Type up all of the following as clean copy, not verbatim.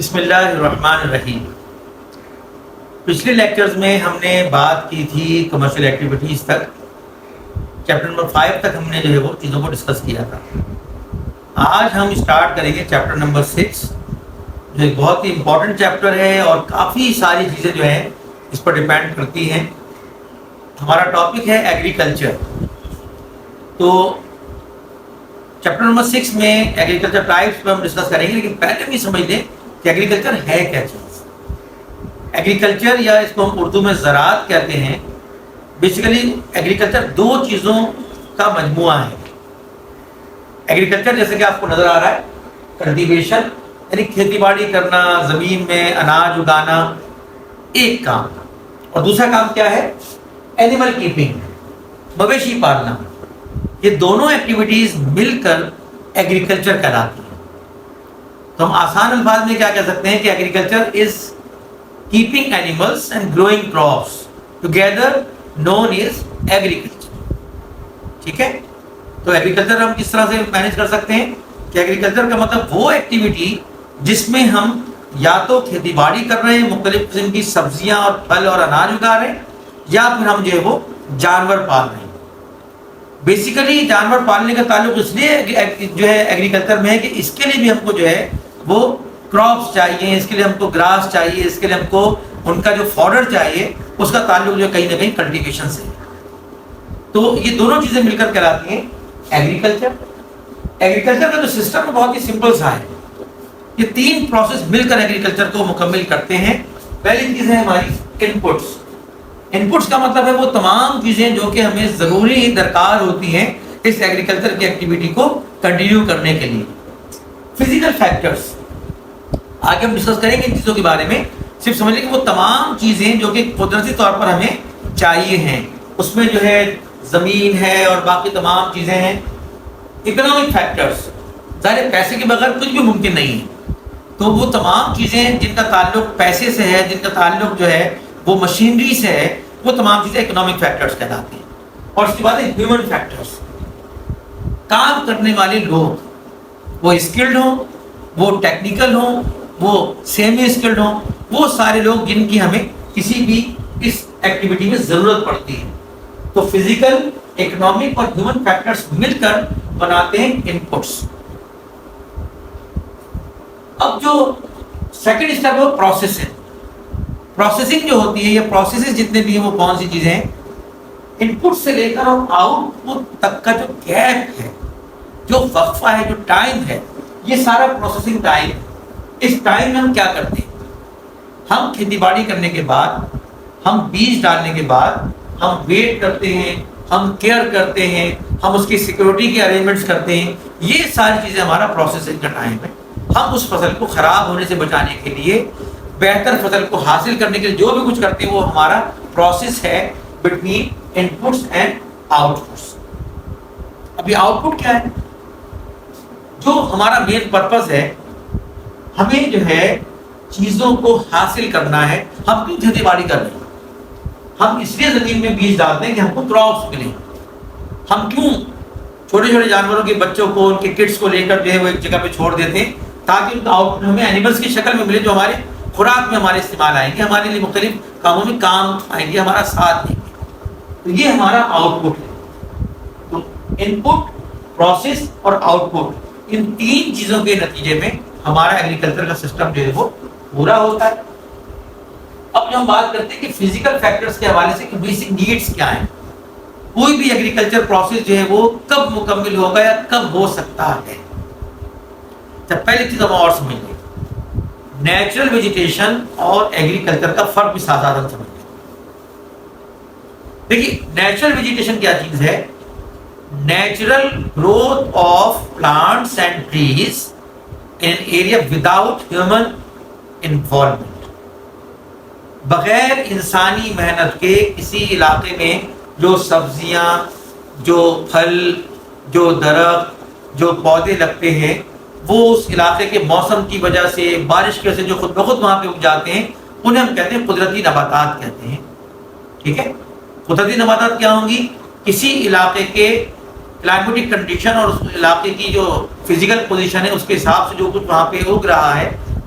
بسم اللہ الرحمن الرحیم۔ پچھلے لیکچرز میں ہم نے بات کی تھی کمرشل ایکٹیویٹیز تک، چیپٹر نمبر 5 تک ہم نے جو ہے وہ چیزوں کو ڈسکس کیا تھا۔ آج ہم اسٹارٹ کریں گے چیپٹر نمبر 6، جو ایک بہت ہی امپورٹنٹ چیپٹر ہے اور کافی ساری چیزیں جو ہیں اس پر ڈیپینڈ کرتی ہیں۔ ہمارا ٹاپک ہے ایگریکلچر۔ تو چیپٹر نمبر 6 میں ایگریکلچر ٹائپس پہ ہم ڈسکس کریں گے، لیکن پہلے بھی سمجھ لیں کہ ایگریکلچر ہے کیا چیز۔ ایگریکلچر یا اس کو ہم اردو میں زراعت کہتے ہیں، بیسیکلی ایگریکلچر دو چیزوں کا مجموعہ ہے۔ ایگریکلچر جیسے کہ آپ کو نظر آ رہا ہے، کلٹیویشن یعنی کھیتی باڑی کرنا، زمین میں اناج اگانا ایک کام، اور دوسرا کام کیا ہے؟ اینیمل کیپنگ، مویشی پالنا۔ یہ دونوں ایکٹیویٹیز مل کر ایگریکلچر کہلاتی ہیں۔ تو ہم آسان الفاظ میں کیا کہہ سکتے ہیں کہ agriculture is keeping animals and growing crops together known is agriculture. ٹھیک ہے؟ تو ایگریکلچر ہم کس طرح سے مینیج کر سکتے ہیں کہ ایگریکلچر کا مطلب وہ ایکٹیویٹی جس میں ہم یا تو کھیتی باڑی کر رہے ہیں، مختلف قسم کی سبزیاں اور پھل اور اناج اگا رہے ہیں، یا پھر ہم جو ہے وہ جانور پال رہے ہیں۔ بیسیکلی جانور پالنے کا تعلق اس لیے جو ہے ایگریکلچر میں ہے کہ اس کے لیے بھی ہم کو جو ہے وہ کراپس چاہیے، اس کے لیے ہم کو گراس چاہیے، اس کے لیے ہم کو ان کا جو فوڈر چاہیے، اس کا تعلق جو کہیں نہ کہیں کلٹیویشن سے ہے۔ تو یہ دونوں چیزیں مل کر کہلاتی ہیں ایگریکلچر۔ ایگریکلچر کا جو سسٹم ہے بہت ہی سمپل سا ہے۔ یہ تین پروسیس مل کر ایگریکلچر کو مکمل کرتے ہیں۔ پہلی چیز ہے ہماری انپٹس۔ انپٹس کا مطلب ہے وہ تمام چیزیں جو کہ ہمیں ضروری درکار ہوتی ہیں اس ایگریکلچر کی ایکٹیویٹی کو کنٹینیو کرنے کے لیے۔ فزیکل فیکٹرز آگے ہم ڈسکس کریں گے ان چیزوں کے بارے میں۔ صرف سمجھ لیں کہ وہ تمام چیزیں جو کہ قدرتی طور پر ہمیں چاہیے ہیں، اس میں جو ہے زمین ہے اور باقی تمام چیزیں ہیں۔ اکنامک فیکٹرز، ظاہر پیسے کے بغیر کچھ بھی ممکن نہیں ہے، تو وہ تمام چیزیں جن کا تعلق پیسے سے ہے، جن کا تعلق جو ہے وہ مشینری سے ہے، وہ تمام چیزیں اکنامک فیکٹرز کہلاتی ہیں۔ اور اس کے بعد ہیومن فیکٹرز، کام کرنے والے لوگ، وہ اسکلڈ ہوں، وہ ٹیکنیکل ہوں، وہ سیمی اسکلڈ ہوں، وہ سارے لوگ جن کی ہمیں کسی بھی اس ایکٹیویٹی میں ضرورت پڑتی ہے۔ تو فزیکل، اکنامک اور ہیومن فیکٹرز مل کر بناتے ہیں انپٹس۔ اب جو سیکنڈ اسٹیپ ہے وہ پروسیسنگ۔ پروسیسنگ جو ہوتی ہے، یہ پروسیسز جتنے بھی ہیں وہ کون سی چیزیں ہیں؟ انپٹ سے لے کر اور آؤٹ پٹ تک کا جو گیپ ہے، جو وقفہ ہے، جو ٹائم ہے، یہ سارا پروسیسنگ ٹائم ہے۔ اس ٹائم میں ہم کیا کرتے ہیں؟ ہم کھیتی باڑی کرنے کے بعد، ہم بیج ڈالنے کے بعد ہم ویٹ کرتے ہیں، ہم کیئر کرتے ہیں، ہم اس کی سیکورٹی کے ارینجمنٹس کرتے ہیں۔ یہ ساری چیزیں ہمارا پروسیسنگ کا ٹائم ہے۔ ہم اس فصل کو خراب ہونے سے بچانے کے لیے، بہتر فصل کو حاصل کرنے کے لیے جو بھی کچھ کرتے ہیں وہ ہمارا پروسیس ہے بٹوین انپٹس اینڈ آؤٹ پٹس۔ ابھی آؤٹ پٹ کیا ہے؟ جو ہمارا مین پرپس ہے، ہمیں جو ہے چیزوں کو حاصل کرنا ہے۔ ہم کیوں کھیتی باڑی کر رہے ہیں؟ ہم اس لیے زمین میں بیج ڈالتے ہیں کہ ہم کو کراپس ملیں۔ ہم کیوں چھوٹے چھوٹے جانوروں کے بچوں کو، ان کے کڈس کو لے کر جو ہے وہ ایک جگہ پہ چھوڑ دیتے ہیں تاکہ ان کا آؤٹ پٹ ہمیں اینیملس کی شکل میں ملے، جو ہمارے خوراک میں ہمارے استعمال آئیں گے، ہمارے لیے مختلف کاموں میں کام آئیں گے، ہمارا ساتھ دیں گے۔ تو یہ ہمارا آؤٹ پٹ ہے۔ تو ان پٹ، پروسیس اور آؤٹ پٹ، ان تین چیزوں کے نتیجے میں ہمارا ایگریکلچر کا سسٹم جو ہے وہ پورا ہوتا ہے۔ اب جو ہم بات کرتے ہیں کہ فزیکل فیکٹرز کے حوالے سے کہ بیسک نیڈس کیا ہیں، کوئی بھی ایگریکلچر پروسیس جو ہے وہ کب مکمل ہوگا یا کب ہو سکتا ہے۔ جب پہلی چیز ہم اور سمجھ لیں، نیچرل ویجیٹیشن اور ایگریکلچر کا فرق بھی ساتھ ساتھ ہم سمجھ لیں۔ دیکھیے نیچرل ویجیٹیشن کیا چیز ہے؟ Natural growth of plants and trees in area without human involvement. بغیر انسانی محنت کے کسی علاقے میں جو سبزیاں، جو پھل، جو درخت، جو پودے لگتے ہیں، وہ اس علاقے کے موسم کی وجہ سے، بارش کی وجہ سے جو خود بخود وہاں پہ اگ جاتے ہیں، انہیں ہم کہتے ہیں قدرتی نباتات کہتے ہیں۔ ٹھیک ہے؟ قدرتی نباتات کیا ہوں گی؟ کسی علاقے کے کلائمیٹک کنڈیشن اور اس علاقے کی جو فزیکل پوزیشن ہے اس کے حساب سے جو کچھ وہاں پہ اگ رہا ہے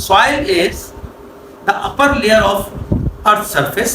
Soil is the upper layer of earth surface,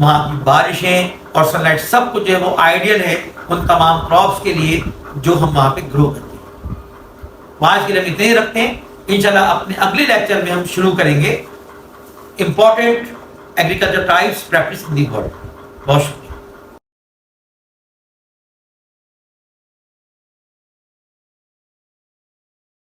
وہاں کی بارشیں اور سن لائٹ سب کچھ جو ہے وہ آئیڈیل ہے ان تمام کراپس کے لیے جو ہم وہاں پہ گرو کرتے ہیں. آج کے لیے ہم اتنے ہی رکھتے ہیں. انشاءاللہ اپنے اگلے لیکچر میں ہم شروع کریں گے important agriculture types practice in the world. بہت شکریہ.